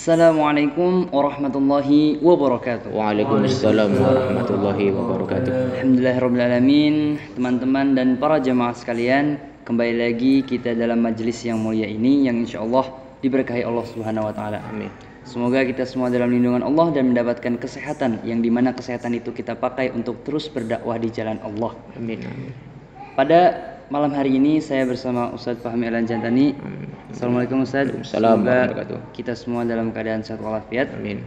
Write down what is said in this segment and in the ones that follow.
Assalamualaikum warahmatullahi wabarakatuh. Waalaikumsalam warahmatullahi wabarakatuh. Alhamdulillahirrabbilalamin. Teman-teman dan para jemaah sekalian, kembali lagi kita dalam majelis yang mulia ini yang insyaallah diberkahi Allah Subhanahu wa taala. Amin. Semoga kita semua dalam lindungan Allah dan mendapatkan kesehatan, yang dimana kesehatan itu kita pakai untuk terus berdakwah di jalan Allah. Amin. Amin. Pada malam hari ini saya bersama Ustadz Fahmi Al-Jantani. Assalamualaikum Ustadz. Semoga kita semua dalam keadaan sehat walafiat. Amin.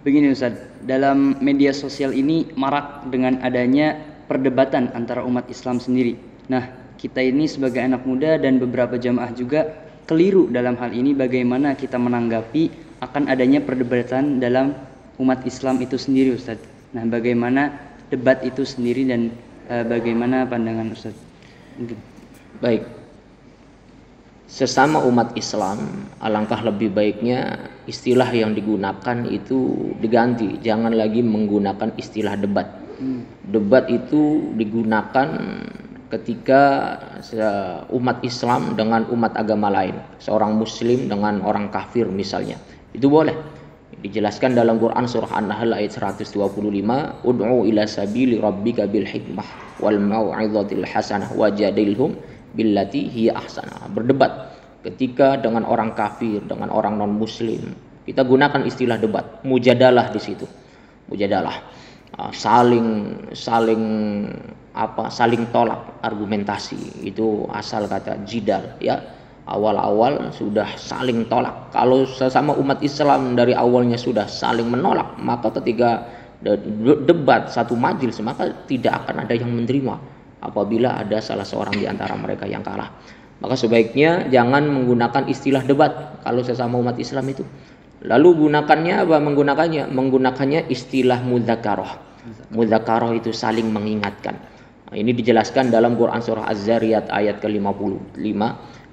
Begini Ustadz, dalam media sosial ini marak dengan adanya perdebatan antara umat Islam sendiri. Nah, kita ini sebagai anak muda dan beberapa jamaah juga keliru dalam hal ini, bagaimana kita menanggapi akan adanya perdebatan dalam umat Islam itu sendiri Ustadz. Nah, bagaimana debat itu sendiri dan bagaimana pandangan Ustadz? Baik. Sesama umat Islam, alangkah lebih baiknya istilah yang digunakan itu diganti. Jangan lagi menggunakan istilah debat. Debat itu digunakan ketika umat Islam dengan umat agama lain, seorang muslim dengan orang kafir misalnya. Itu boleh. Dijelaskan dalam Quran surah An-Nahl ayat 125, ud'u ila sabili rabbika bil hikmah wal mau'izatil hasanah wajadilhum billati hiya ahsanah. Berdebat ketika dengan orang kafir, dengan orang non muslim, kita gunakan istilah debat, mujadalah di situ. Mujadalah, saling tolak argumentasi, itu asal kata jidal ya. Awal-awal sudah saling tolak. Kalau sesama umat Islam dari awalnya sudah saling menolak, maka ketika debat satu majelis maka tidak akan ada yang menerima apabila ada salah seorang di antara mereka yang kalah. Maka sebaiknya jangan menggunakan istilah debat kalau sesama umat Islam itu. Lalu gunakannya apa? Menggunakannya istilah mudzakarah. Mudzakarah itu saling mengingatkan. Nah, ini dijelaskan dalam Quran surah Az-Zariyat ayat ke-55.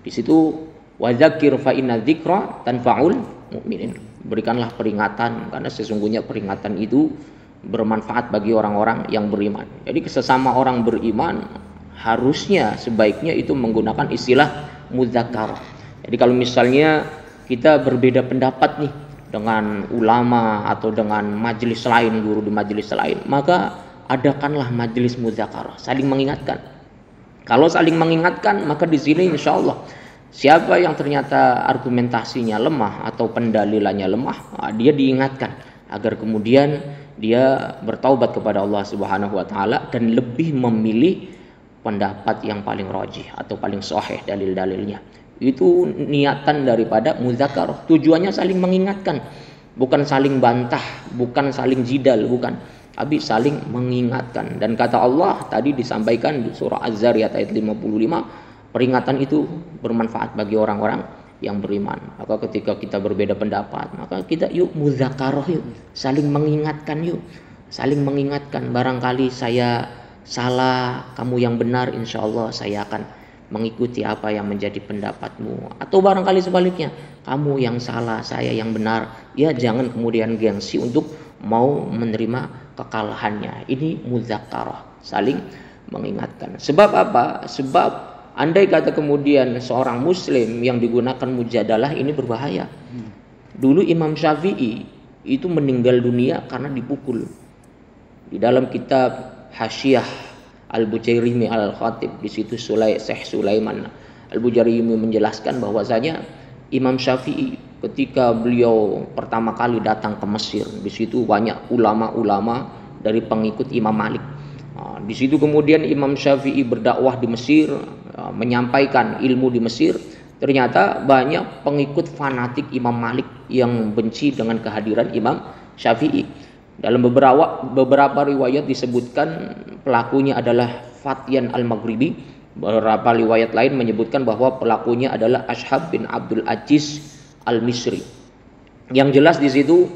Di situ wadzakir fa inna dzikra tanfa'ul mu'minin. Berikanlah peringatan karena sesungguhnya peringatan itu bermanfaat bagi orang-orang yang beriman. Jadi sesama orang beriman harusnya sebaiknya itu menggunakan istilah mudzakarah. Jadi kalau misalnya kita berbeda pendapat nih dengan ulama atau dengan majelis lain, guru di majelis lain, maka adakanlah majelis mudzakarah, saling mengingatkan. Kalau saling mengingatkan, maka di sini insya Allah siapa yang ternyata argumentasinya lemah atau pendalilannya lemah, dia diingatkan agar kemudian dia bertaubat kepada Allah Subhanahu wa taala dan lebih memilih pendapat yang paling rajih atau paling sahih dalil-dalilnya. Itu niatan daripada mudzakarah. Tujuannya saling mengingatkan, bukan saling bantah, bukan saling jidal, bukan. Tapi saling mengingatkan. Dan kata Allah tadi disampaikan di surah Az-Zariyat ayat 55, peringatan itu bermanfaat bagi orang-orang yang beriman. Maka ketika kita berbeda pendapat, maka kita yuk mudzakarah, yuk saling mengingatkan, yuk saling mengingatkan. Barangkali saya salah, kamu yang benar, insya Allah saya akan mengikuti apa yang menjadi pendapatmu. Atau barangkali sebaliknya, kamu yang salah, saya yang benar. Ya jangan kemudian gengsi untuk mau menerima kekalahannya. Ini mudzakarah, saling mengingatkan. Sebab apa? Sebab andai kata kemudian seorang muslim yang digunakan mujadalah ini berbahaya. Dulu Imam Syafi'i itu meninggal dunia karena dipukul. Di dalam kitab Hasyiah Al-Bujairimi Al-Khatib, di situ Syekh Sulaiman Al-Bujairimi menjelaskan bahwasanya Imam Syafi'i ketika beliau pertama kali datang ke Mesir, di situ banyak ulama-ulama dari pengikut Imam Malik. Di situ kemudian Imam Syafi'i berdakwah di Mesir, menyampaikan ilmu di Mesir. Ternyata banyak pengikut fanatik Imam Malik yang benci dengan kehadiran Imam Syafi'i. Dalam beberapa riwayat disebutkan pelakunya adalah Fatyan Al-Maghribi. Beberapa riwayat lain menyebutkan bahwa pelakunya adalah Ashhab bin Abdul Aziz Al-Misri. Yang jelas di situ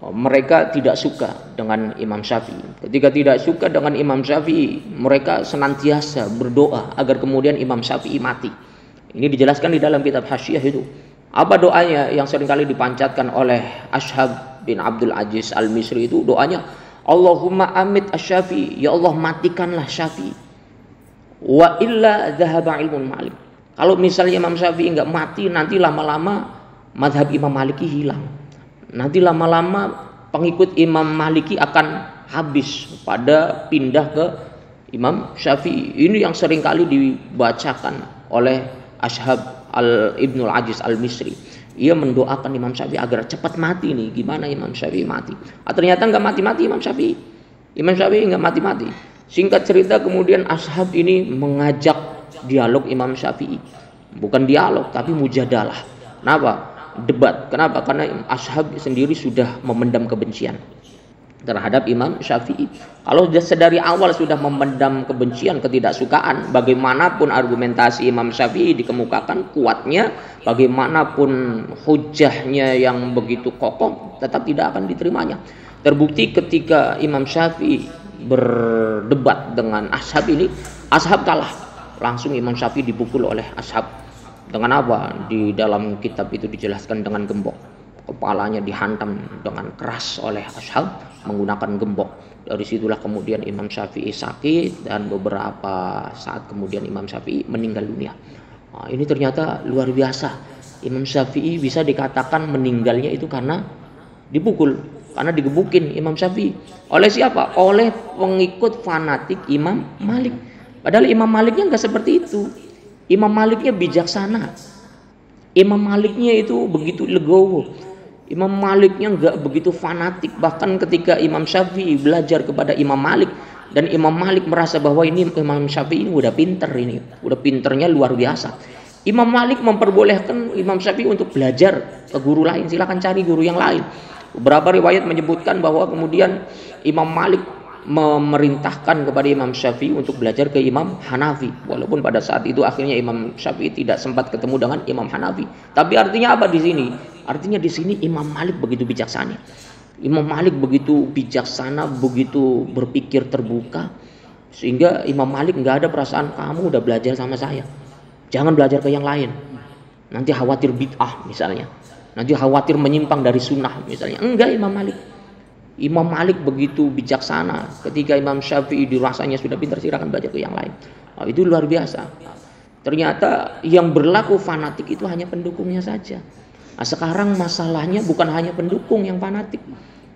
mereka tidak suka dengan Imam Syafi'i. Ketika tidak suka dengan Imam Syafi'i, mereka senantiasa berdoa agar kemudian Imam Syafi'i mati. Ini dijelaskan di dalam kitab Hasyiah itu. Apa doanya yang seringkali dipanjatkan oleh Ashhab bin Abdul Aziz Al-Misri itu? Doanya, Allahumma amit asy-Syafi'i, ya Allah matikanlah Syafi'i. Wa illa dhahaba ilmun Malik. Kalau misalnya Imam Syafi'i enggak mati, nanti lama-lama mazhab Imam Maliki hilang. Nanti lama-lama pengikut Imam Maliki akan habis pada pindah ke Imam Syafi'i. Ini yang seringkali dibacakan oleh Ashab Ibnul Aziz Al-Misri. Ia mendoakan Imam Syafi'i agar cepat mati nih. Gimana Imam Syafi'i mati? Ternyata nggak mati-mati Imam Syafi'i. Imam Syafi'i nggak mati-mati. Singkat cerita kemudian Ashab ini mengajak dialog Imam Syafi'i. Bukan dialog tapi mujadalah. Kenapa? Debat. Kenapa? Karena Ashab sendiri sudah memendam kebencian terhadap Imam Syafi'i. Kalau dari awal sudah memendam kebencian, ketidaksukaan, bagaimanapun argumentasi Imam Syafi'i dikemukakan kuatnya, bagaimanapun hujahnya yang begitu kokoh, tetap tidak akan diterimanya. Terbukti ketika Imam Syafi'i berdebat dengan Ashab ini, Ashab kalah. Langsung Imam Syafi'i dipukul oleh Ashab. Dengan apa? Di dalam kitab itu dijelaskan dengan gembok. Kepalanya dihantam dengan keras oleh Ashab menggunakan gembok. Dari situlah kemudian Imam Syafi'i sakit dan beberapa saat kemudian Imam Syafi'i meninggal dunia. Nah, ini ternyata luar biasa. Imam Syafi'i bisa dikatakan meninggalnya itu karena dipukul, karena digebukin Imam Syafi'i. Oleh siapa? Oleh pengikut fanatik Imam Malik. Padahal Imam Maliknya nggak seperti itu. Imam Maliknya bijaksana. Imam Maliknya itu begitu legowo. Imam Maliknya nggak begitu fanatik. Bahkan ketika Imam Syafi'i belajar kepada Imam Malik dan Imam Malik merasa bahwa ini Imam Syafi'i ini udah pinter, ini udah pinternya luar biasa. Imam Malik memperbolehkan Imam Syafi'i untuk belajar ke guru lain. Silakan cari guru yang lain. Beberapa riwayat menyebutkan bahwa kemudian Imam Malik memerintahkan kepada Imam Syafi'i untuk belajar ke Imam Hanafi. Walaupun pada saat itu akhirnya Imam Syafi'i tidak sempat ketemu dengan Imam Hanafi. Tapi artinya apa di sini? Artinya di sini Imam Malik begitu bijaksana. Imam Malik begitu bijaksana, begitu berpikir terbuka, sehingga Imam Malik nggak ada perasaan kamu udah belajar sama saya, jangan belajar ke yang lain. Nanti khawatir bid'ah misalnya. Nanti khawatir menyimpang dari sunnah misalnya. Enggak, Imam Malik. Imam Malik begitu bijaksana. Ketika Imam Syafi'i dirasanya sudah pintar, silakan belajar ke yang lain. Nah, itu luar biasa. Ternyata yang berlaku fanatik itu hanya pendukungnya saja. Nah, sekarang masalahnya bukan hanya pendukung yang fanatik,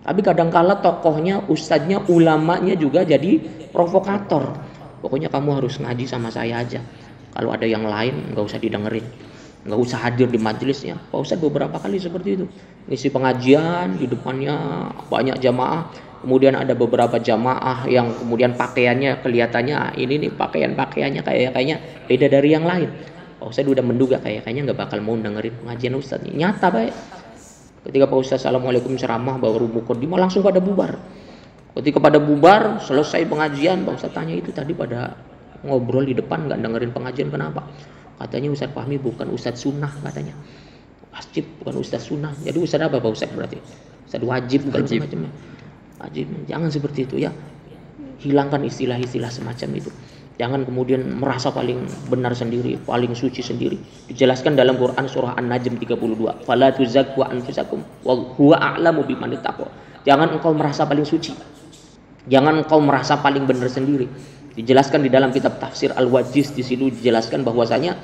tapi kadangkala tokohnya, ustadznya, ulamanya juga jadi provokator. Pokoknya kamu harus ngaji sama saya aja. Kalau ada yang lain nggak usah didengerin, nggak usah hadir di majelisnya. Pak Ustadz beberapa kali seperti itu, ngisi pengajian di depannya banyak jamaah, kemudian ada beberapa jamaah yang kemudian pakaiannya kelihatannya ini nih pakaiannya kayaknya beda dari yang lain. Pak Ustadz udah menduga kayaknya nggak bakal mau dengerin pengajian Ustadz. Nyata baik. Ketika Pak Ustadz assalamualaikum ceramah baru mukaddimah langsung pada bubar. Ketika pada bubar selesai pengajian, Pak Ustadz tanya itu tadi pada ngobrol di depan nggak dengerin pengajian kenapa? Katanya Ustadz Fahmi bukan Ustadz sunnah katanya. Wajib bukan Ustadz sunnah. Jadi Ustadz apa Pak Ustadz berarti? Ustadz wajib bukan semacamnya. Wajib. Jangan seperti itu ya. Hilangkan istilah-istilah semacam itu. Jangan kemudian merasa paling benar sendiri, paling suci sendiri. Dijelaskan dalam Quran surah An-Najm 32. Fala tuzakku anfusakum wa huwa a'lamu biman ittaqwa. Jangan engkau merasa paling suci. Jangan engkau merasa paling benar sendiri. Dijelaskan di dalam kitab tafsir Al-Wajiz, di situ dijelaskan bahwasanya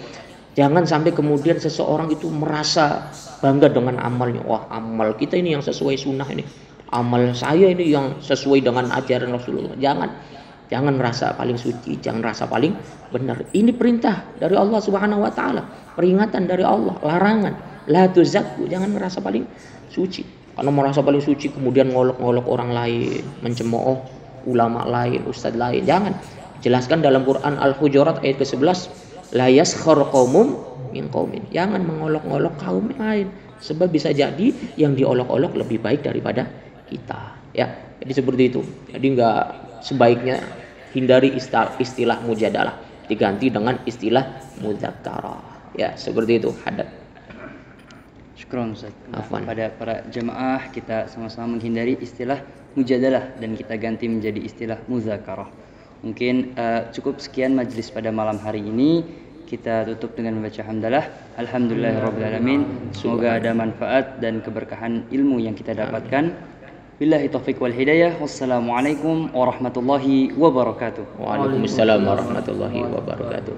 jangan sampai kemudian seseorang itu merasa bangga dengan amalnya. Wah, amal kita ini yang sesuai sunnah ini. Amal saya ini yang sesuai dengan ajaran Rasulullah. Jangan merasa paling suci, jangan merasa paling benar. Ini perintah dari Allah Subhanahu wa taala, peringatan dari Allah, larangan. La tuzakku, jangan merasa paling suci. Karena merasa paling suci kemudian ngolok-ngolok orang lain, mencemooh ulama lain, ustadz lain. Jangan. Jelaskan dalam Quran Al-Hujurat ayat ke-11, la yaskhar qaumum min qaumin. Jangan mengolok-olok kaum lain, sebab bisa jadi yang diolok-olok lebih baik daripada kita. Ya, jadi seperti itu. Jadi enggak sebaiknya hindari istilah mujadalah, diganti dengan istilah mudzakarah. Ya, seperti itu. Hadat. Syukron Ustaz. Pada para jemaah kita sama-sama menghindari istilah mujadalah dan kita ganti menjadi istilah muzakarah. Mungkin cukup sekian majelis pada malam hari ini. Kita tutup dengan membaca hamdalah. Alhamdulillahirabbil alamin. Semoga ada manfaat dan keberkahan ilmu yang kita dapatkan. Billahi taufiq wal hidayah. Wassalamualaikum warahmatullahi wabarakatuh. Waalaikumsalam warahmatullahi wabarakatuh.